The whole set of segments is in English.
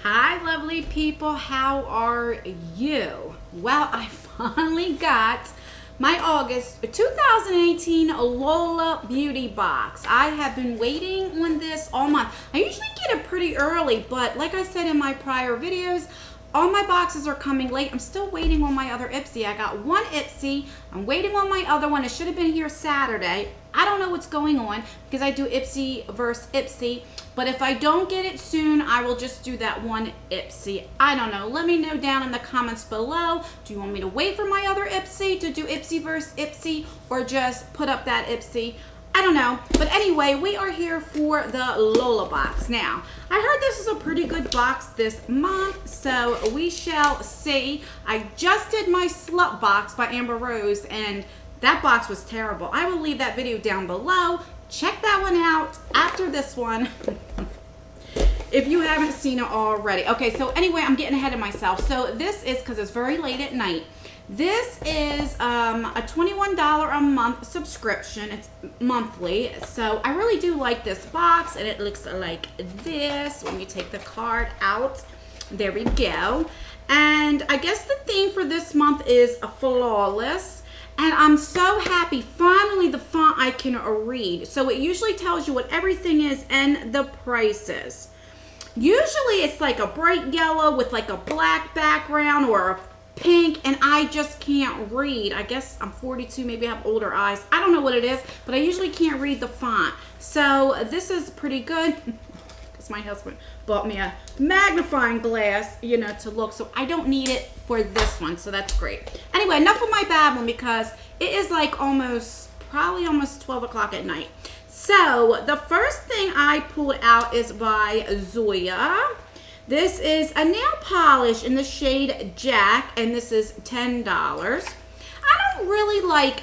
Hi, lovely people. How are you? Well, I finally got my August 2018 Lola Beauty Box. I have been waiting on this all month. I usually get it pretty early, but like I said in my prior videos, all my boxes are coming late. I'm still waiting on my other Ipsy. I got one Ipsy. I'm waiting on my other one. It should have been here Saturday. I don't know what's going on because I do Ipsy versus Ipsy. But if I don't get it soon, I will just do that one Ipsy. I don't know. Let me know down in the comments below. Do you want me to wait for my other Ipsy to do Ipsy versus Ipsy or just put up that Ipsy? I don't know. But anyway, we are here for the Lola box. Now, I heard this is a pretty good box this month, so we shall see. I just did my Slut box by Amber Rose, and that box was terrible. I will leave that video down below. Check that one out after this one if you haven't seen it already. Okay, so anyway, I'm getting ahead of myself. So this is, because it's very late at night, this is a $21 a month subscription. It's monthly. So I really do like this box, and it looks like this when you take the card out. There we go. And I guess the theme for this month is a flawless. And I'm so happy, finally the font I can read. So it usually tells you what everything is and the prices. Usually it's like a bright yellow with like a black background or a pink, and I just can't read. I guess I'm 42, maybe I have older eyes. I don't know what it is, but I usually can't read the font. So this is pretty good. My husband bought me a magnifying glass, you know, to look, so I don't need it for this one, so that's great. Anyway, enough of my babbling because it is like probably almost 12 o'clock at night. So the first thing I pulled out is by Zoya. This is a nail polish in the shade Jack, and this is $10. I don't really like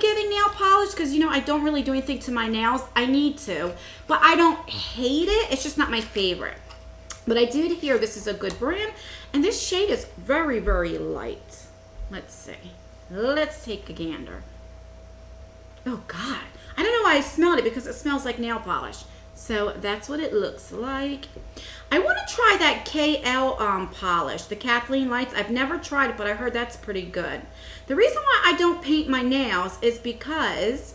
getting nail polish because, you know, I don't really do anything to my nails. I need to, but I don't hate it. It's just not my favorite. But I did hear this is a good brand, and this shade is very, very light. Let's see. Let's take a gander. Oh God, I don't know why I smelled it, because it smells like nail polish. So that's what it looks like. I want to try that KL polish, the Kathleen Lights. I've never tried it, but I heard that's pretty good. The reason why I don't paint my nails is because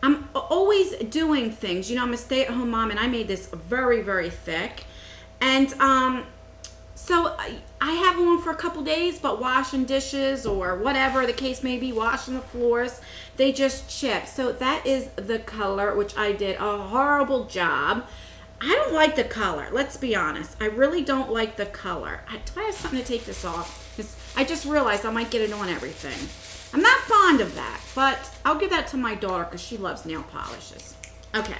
I'm always doing things. You know, I'm a stay-at-home mom, and I made this very, very thick. And so I have them on for a couple days, but washing dishes or whatever the case may be, washing the floors, they just chip. So that is the color, which I did a horrible job. I don't like the color. Let's be honest. I really don't like the color. Do I have something to take this off? I just realized I might get it on everything. I'm not fond of that, but I'll give that to my daughter because she loves nail polishes. Okay.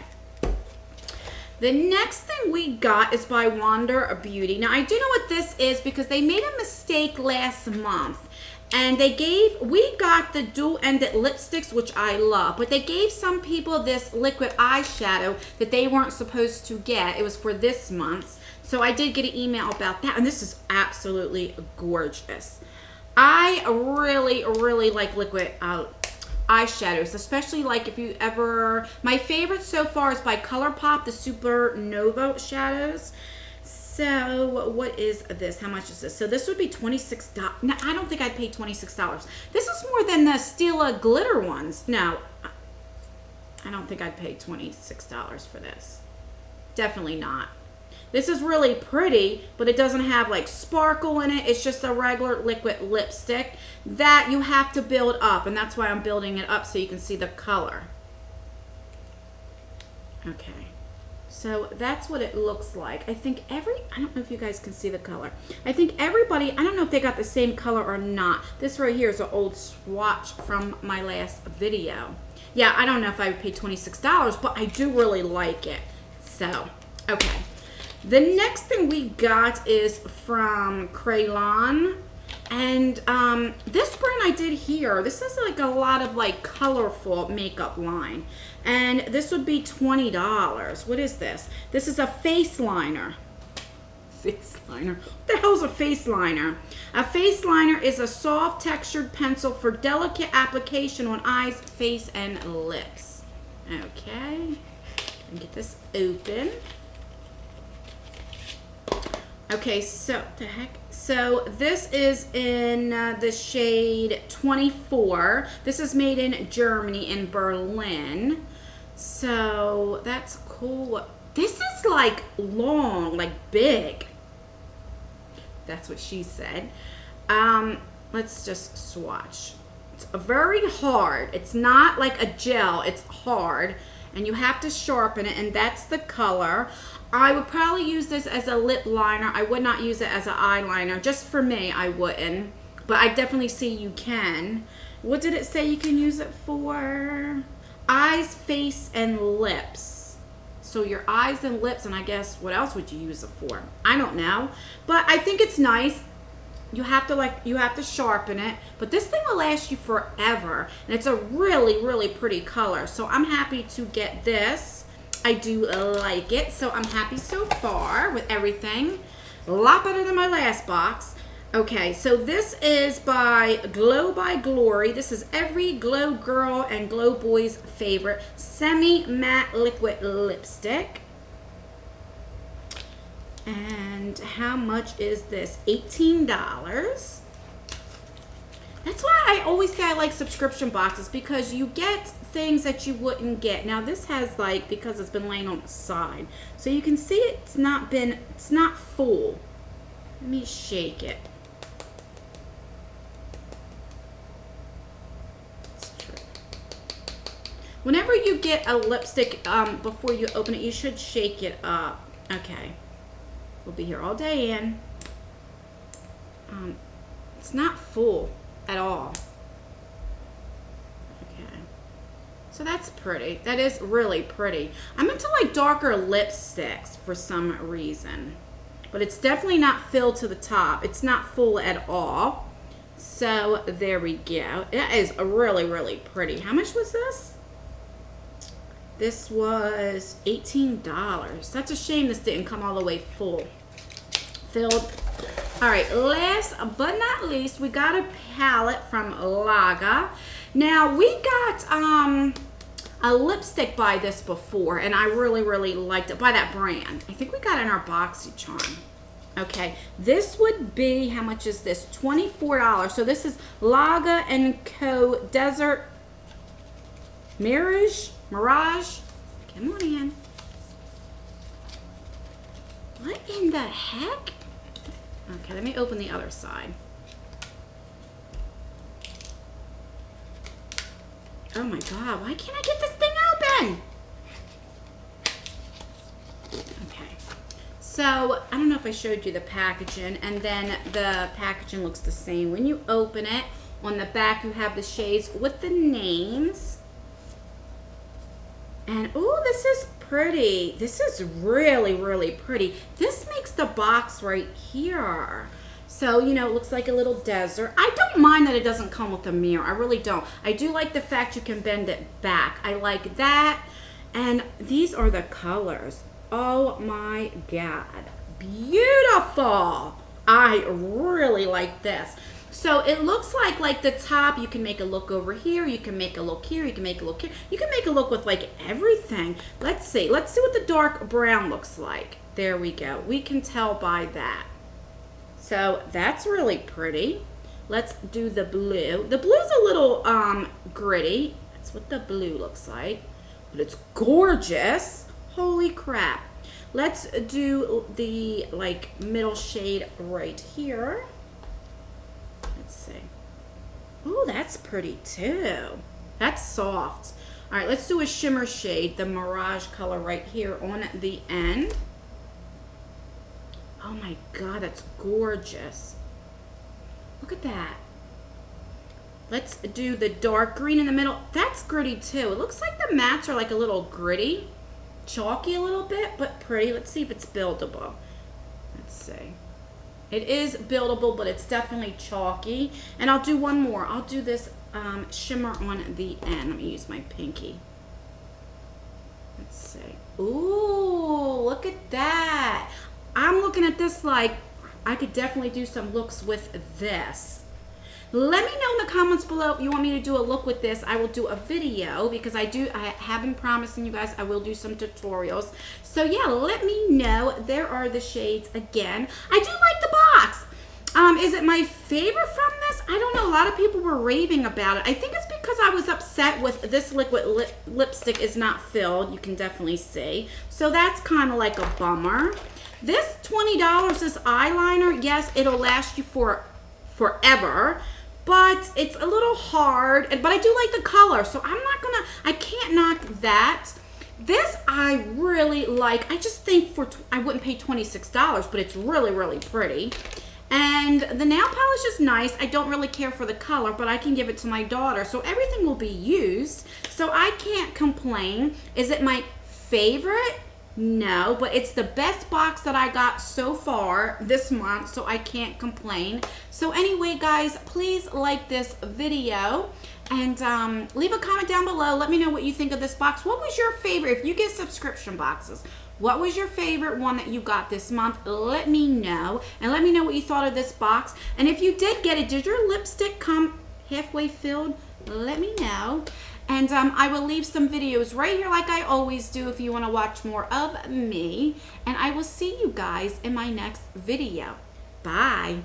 The next thing we got is by Wander Beauty. Now, I do know what this is because they made a mistake last month. And we got the dual-ended lipsticks, which I love. But they gave some people this liquid eyeshadow that they weren't supposed to get. It was for this month. So I did get an email about that. And this is absolutely gorgeous. I really, really like liquid eyeshadows, especially like if you ever, my favorite so far is by Colourpop, the Supernova shadows. So what is this? How much is this? So this would be $26. Now, I don't think I'd pay $26. This is more than the Stila glitter ones. No, I don't think I'd pay $26 for this. Definitely not. This is really pretty, but it doesn't have like sparkle in it. It's just a regular liquid lipstick that you have to build up, and that's why I'm building it up so you can see the color. Okay. So that's what it looks like. I think I don't know if you guys can see the color. I think everybody, I don't know if they got the same color or not. This right here is an old swatch from my last video. Yeah, I don't know if I would pay $26, but I do really like it. So, okay. The next thing we got is from Crayon. And this brand I did here, this is like a lot of like colorful makeup line. And this would be $20. What is this? This is a face liner. Face liner? What the hell is a face liner? A face liner is a soft textured pencil for delicate application on eyes, face, and lips. Okay. And get this open. Okay, so the heck. So this is in the shade 24. This is made in Germany, in Berlin. So that's cool. This is like long, like big. That's what she said. Let's just swatch. It's very hard. It's not like a gel. It's hard. And you have to sharpen it, and that's the color. I would probably use this as a lip liner. I would not use it as an eyeliner. Just for me, I wouldn't. But I definitely see you can. What did it say you can use it for? Eyes, face, and lips. So your eyes and lips, and I guess what else would you use it for? I don't know. But I think it's nice. You have to sharpen it, but this thing will last you forever, and it's a really, really pretty color. So I'm happy to get this. I do like it, so I'm happy so far with everything. A lot better than my last box. Okay, so this is by Glow by Glory. This is every Glow girl and Glow boy's favorite semi-matte liquid lipstick. And how much is this? $18. That's why I always say I like subscription boxes, because you get things that you wouldn't get. Now this has, like, because it's been laying on the side, so you can see it's not full. Let me shake it. Whenever you get a lipstick, before you open it, you should shake it up. Okay. We'll be here all day, Ann. It's not full at all. Okay. So that's pretty. That is really pretty. I'm into like darker lipsticks for some reason. But it's definitely not filled to the top. It's not full at all. So there we go. It is really, really pretty. How much was this? This was $18. That's a shame this didn't come all the way full. Filled. All right, last but not least, we got a palette from Laga. Now, we got a lipstick by this before, and I really, really liked it, by that brand. I think we got it in our BoxyCharm. Okay, this would be, how much is this? $24. So this is Laga & Co. Desert Mirage. Come on in. What in the heck? Okay, let me open the other side. Oh my God, why can't I get this thing open? Okay, so I don't know if I showed you the packaging, and then the packaging looks the same. When you open it, on the back you have the shades with the names. And oh, this is pretty. This is really, really pretty. This makes the box right here. So, you know, it looks like a little desert. I don't mind that it doesn't come with a mirror. I really don't. I do like the fact you can bend it back. I like that. And these are the colors. Oh my God. Beautiful. I really like this. So it looks like the top, you can make a look over here, you can make a look here, you can make a look here. You can make a look with like everything. Let's see what the dark brown looks like. There we go. We can tell by that. So that's really pretty. Let's do the blue. The blue's a little gritty. That's what the blue looks like. But it's gorgeous. Holy crap. Let's do the like middle shade right here. Let's see. Oh, that's pretty too. That's soft. All right, let's do a shimmer shade, the Mirage color right here on the end. Oh my God, that's gorgeous. Look at that. Let's do the dark green in the middle. That's gritty too. It looks like the mattes are like a little gritty, chalky a little bit, but pretty. Let's see if it's buildable. Let's see. It is buildable, but it's definitely chalky. And I'll do one more. I'll do this shimmer on the end. Let me use my pinky. Let's see. Ooh, look at that. I'm looking at this like I could definitely do some looks with this. Let me know in the comments below if you want me to do a look with this. I will do a video because I have been promising you guys I will do some tutorials. So yeah, let me know. There are the shades again. I do like the box. Is it my favorite from this? I don't know. A lot of people were raving about it. I think it's because I was upset with this liquid lipstick is not filled. You can definitely see. So that's kind of like a bummer. This $20, this eyeliner, yes, it'll last you for forever, but it's a little hard. But I do like the color, so I can't knock that. This I really like. I just think I wouldn't pay $26, but it's really, really pretty. And the nail polish is nice. I don't really care for the color, but I can give it to my daughter. So everything will be used. So I can't complain. Is it my favorite? No, but it's the best box that I got so far this month, so I can't complain. So anyway, guys, please like this video and leave a comment down below. Let me know what you think of this box. What was your favorite? If you get subscription boxes, what was your favorite one that you got this month? Let me know. And let me know what you thought of this box. And if you did get it, did your lipstick come halfway filled? Let me know. And I will leave some videos right here like I always do if you want to watch more of me. And I will see you guys in my next video. Bye.